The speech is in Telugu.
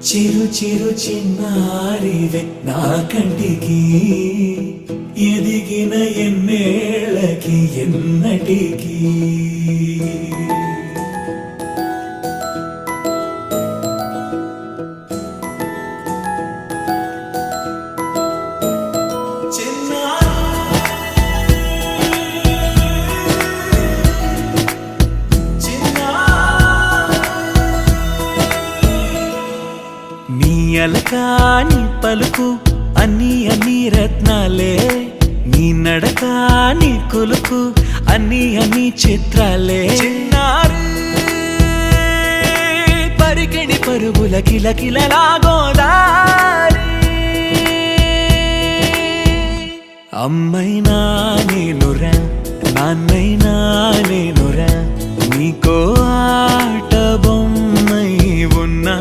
చిరు చిరు చిన్నారివే నా కంటికి ఎదిగిన ఎన్నేళ్ళకి ఎన్నటికి అలకాని పలుకు అన్ని అన్ని రత్నాలే నీ నడక నీ కులుకు అన్ని అన్ని చిత్రాలే చిన్నారు పరికిణి పరుగుల కిలకిలలా గోదారి అమ్మైనా నేనురా నాన్నైనా నేనురా నీకో ఆట బొమ్మై ఉన్నా